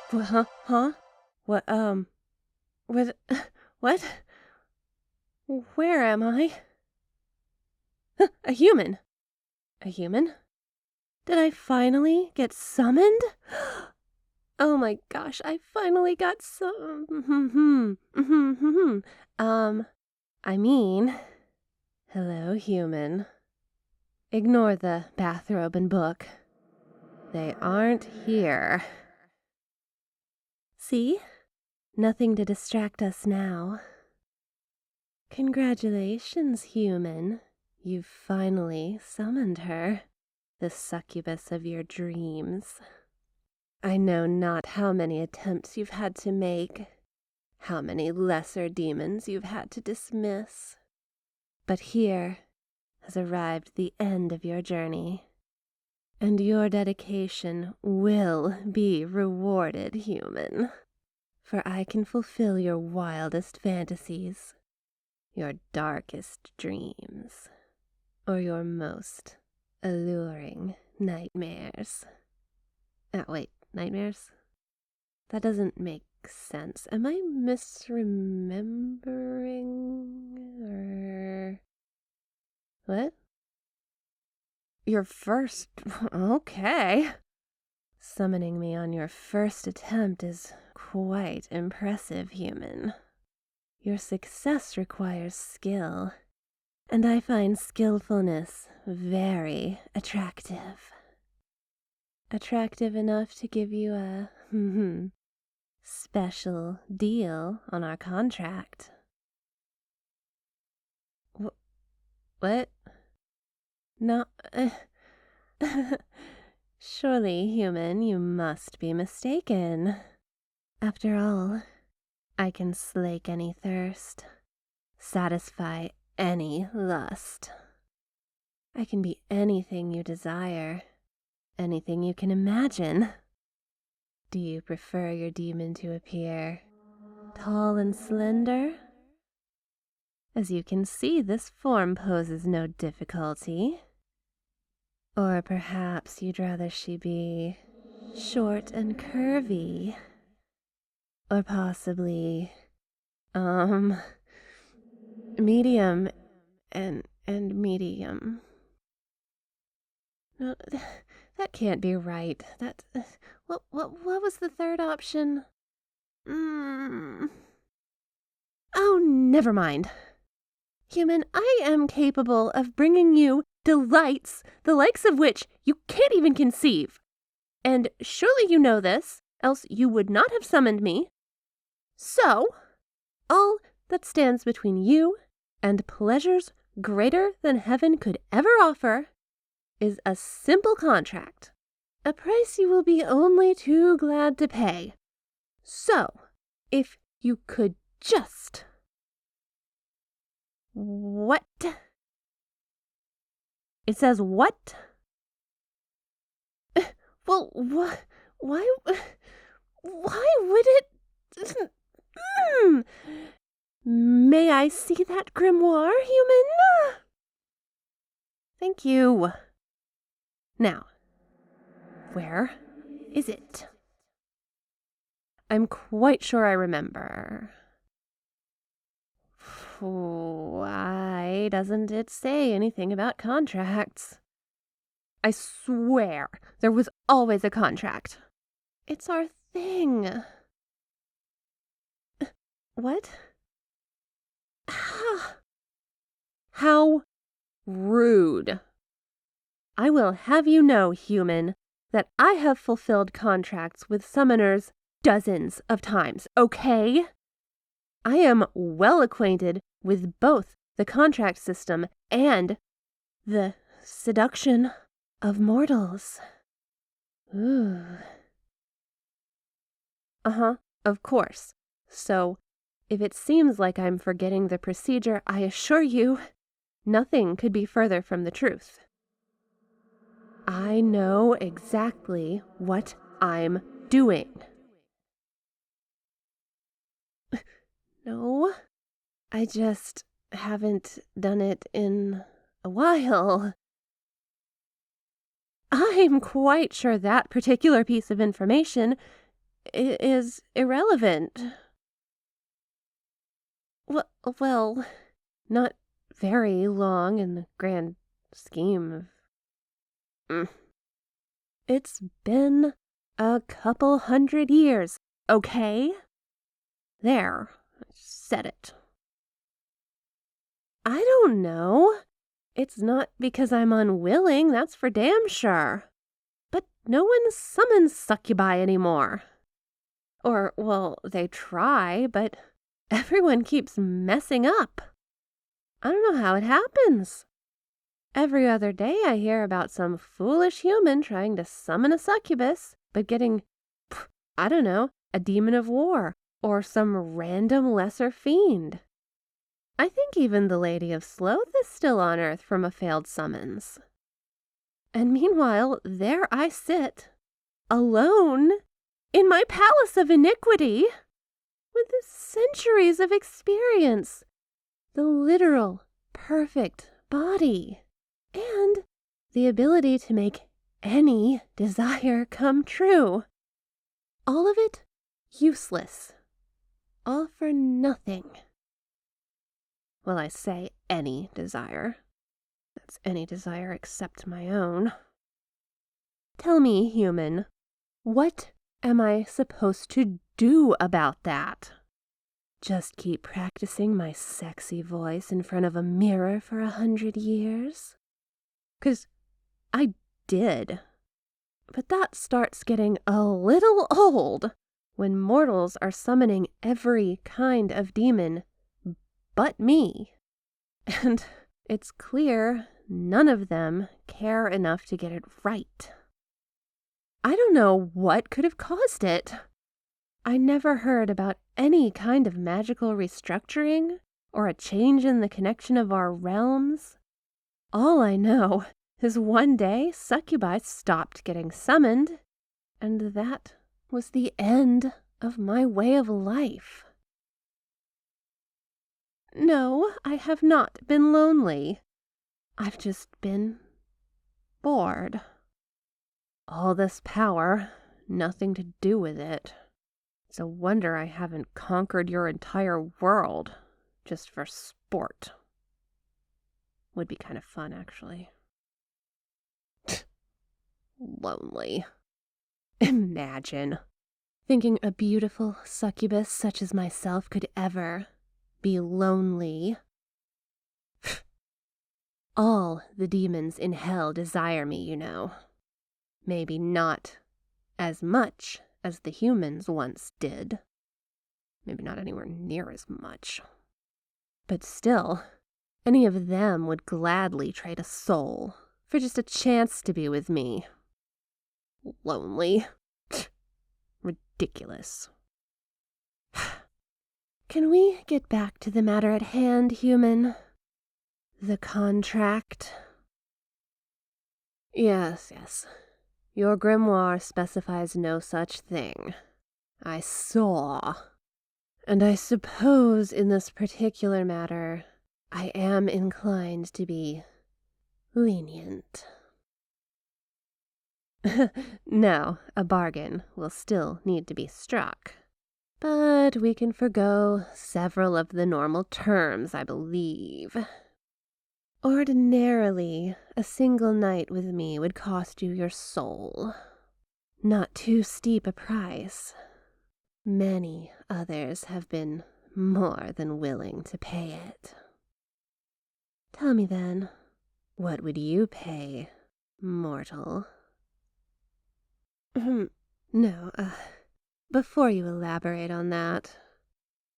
Huh? Huh? What, what, what? Where am I? A human. A human? Did I finally get summoned? Oh my gosh, I finally got I mean, hello, human. Ignore the bathrobe and book. They aren't here. See? Nothing to distract us now. Congratulations, human. You've finally summoned her, the succubus of your dreams. I know not how many attempts you've had to make, how many lesser demons you've had to dismiss. But here has arrived the end of your journey, and your dedication will be rewarded, human. For I can fulfill your wildest fantasies, your darkest dreams, or your most alluring nightmares. Wait, nightmares? That doesn't make sense. Am I misremembering? Or... what? Your first... okay. Summoning me on your first attempt is quite impressive, human. Your success requires skill, and I find skillfulness very attractive. Attractive enough to give you a special deal on our contract. What? No. Surely, human, you must be mistaken. After all, I can slake any thirst, satisfy any lust. I can be anything you desire, anything you can imagine. Do you prefer your demon to appear tall and slender? As you can see, this form poses no difficulty. Or perhaps you'd rather she be short and curvy. Or possibly, medium and medium. No, that can't be right. What was the third option? Oh, never mind. Human, I am capable of bringing you delights, the likes of which you can't even conceive. And surely you know this, else you would not have summoned me. So, all that stands between you and pleasures greater than heaven could ever offer is a simple contract, a price you will be only too glad to pay. So, if you could just... What? It says what? Well, why would it... May I see that grimoire, human? Thank you. Now, where is it? I'm quite sure I remember. Why doesn't it say anything about contracts? I swear there was always a contract. It's our thing. What? How rude. I will have you know, human, that I have fulfilled contracts with summoners dozens of times, okay? I am well acquainted with both the contract system and the seduction of mortals. Ooh. Of course. So, if it seems like I'm forgetting the procedure, I assure you, nothing could be further from the truth. I know exactly what I'm doing. No, I just haven't done it in a while. I'm quite sure that particular piece of information is irrelevant. Well, not very long in the grand scheme of... It's been a couple 100 years, okay? There, I said it. I don't know. It's not because I'm unwilling, that's for damn sure. But no one summons succubi anymore. Or, well, they try, but everyone keeps messing up. I don't know how it happens. Every other day I hear about some foolish human trying to summon a succubus, but getting, I don't know, a demon of war, or some random lesser fiend. I think even the Lady of Sloth is still on Earth from a failed summons. And meanwhile, there I sit, alone, in my palace of iniquity, with the centuries of experience, the literal, perfect body, and the ability to make any desire come true. All of it useless. All for nothing. Well, I say any desire. That's any desire except my own. Tell me, human, what am I supposed to do about that? Just keep practicing my sexy voice in front of a mirror for 100 years? 'Cause I did. But that starts getting a little old when mortals are summoning every kind of demon but me. And it's clear none of them care enough to get it right. I don't know what could have caused it. I never heard about any kind of magical restructuring or a change in the connection of our realms. All I know is one day succubi stopped getting summoned, and that was the end of my way of life. No, I have not been lonely. I've just been bored. All this power, nothing to do with it. It's a wonder I haven't conquered your entire world just for sport. Would be kind of fun, actually. Lonely. Imagine thinking a beautiful succubus such as myself could ever be lonely. All the demons in hell desire me, you know. Maybe not as much as the humans once did. Maybe not anywhere near as much. But still, any of them would gladly trade a soul for just a chance to be with me. Lonely. Ridiculous. Can we get back to the matter at hand, human? The contract? Yes. Your grimoire specifies no such thing. I saw. And I suppose in this particular matter, I am inclined to be lenient. No, a bargain will still need to be struck. But we can forgo several of the normal terms, I believe. Ordinarily, a single night with me would cost you your soul. Not too steep a price. Many others have been more than willing to pay it. Tell me then, what would you pay, mortal? No, before you elaborate on that,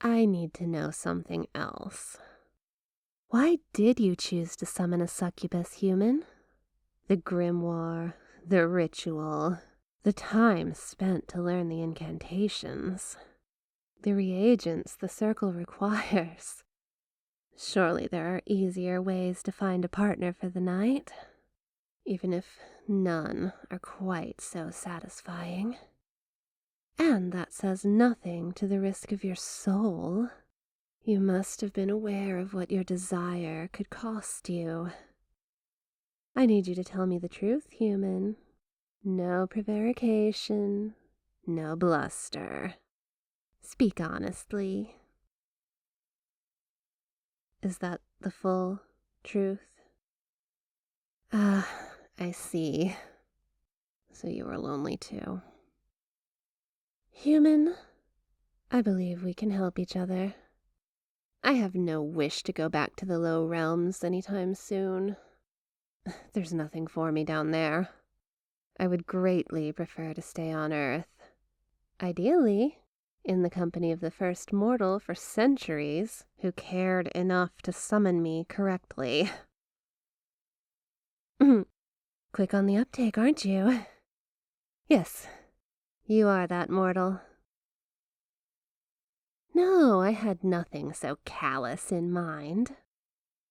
I need to know something else. Why did you choose to summon a succubus, human? The grimoire, the ritual, the time spent to learn the incantations, the reagents the circle requires. Surely there are easier ways to find a partner for the night, even if none are quite so satisfying. And that says nothing to the risk of your soul. You must have been aware of what your desire could cost you. I need you to tell me the truth, human. No prevarication, No bluster. Speak honestly. Is that the full truth? Ah, I see. So you are lonely too. Human, I believe we can help each other. I have no wish to go back to the low realms anytime soon. There's nothing for me down there. I would greatly prefer to stay on Earth. Ideally, in the company of the first mortal for centuries who cared enough to summon me correctly. Quick on the uptake, aren't you? Yes, you are that mortal. No, I had nothing so callous in mind.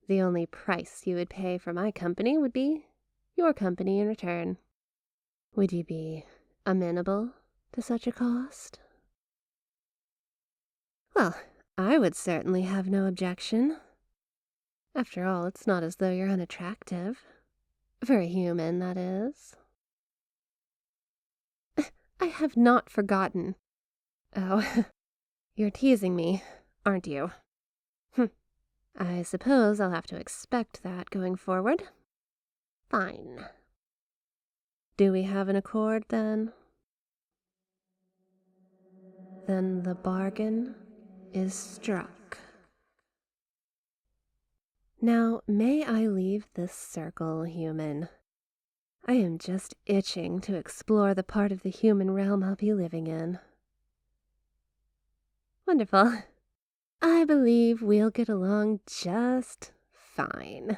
The only price you would pay for my company would be your company in return. Would you be amenable to such a cost? Well, I would certainly have no objection. After all, it's not as though you're unattractive. For a human, that is. I have not forgotten. Oh, you're teasing me, aren't you? I suppose I'll have to expect that going forward. Fine. Do we have an accord, then? Then the bargain is struck. Now, may I leave this circle, human? I am just itching to explore the part of the human realm I'll be living in. Wonderful. I believe we'll get along just fine.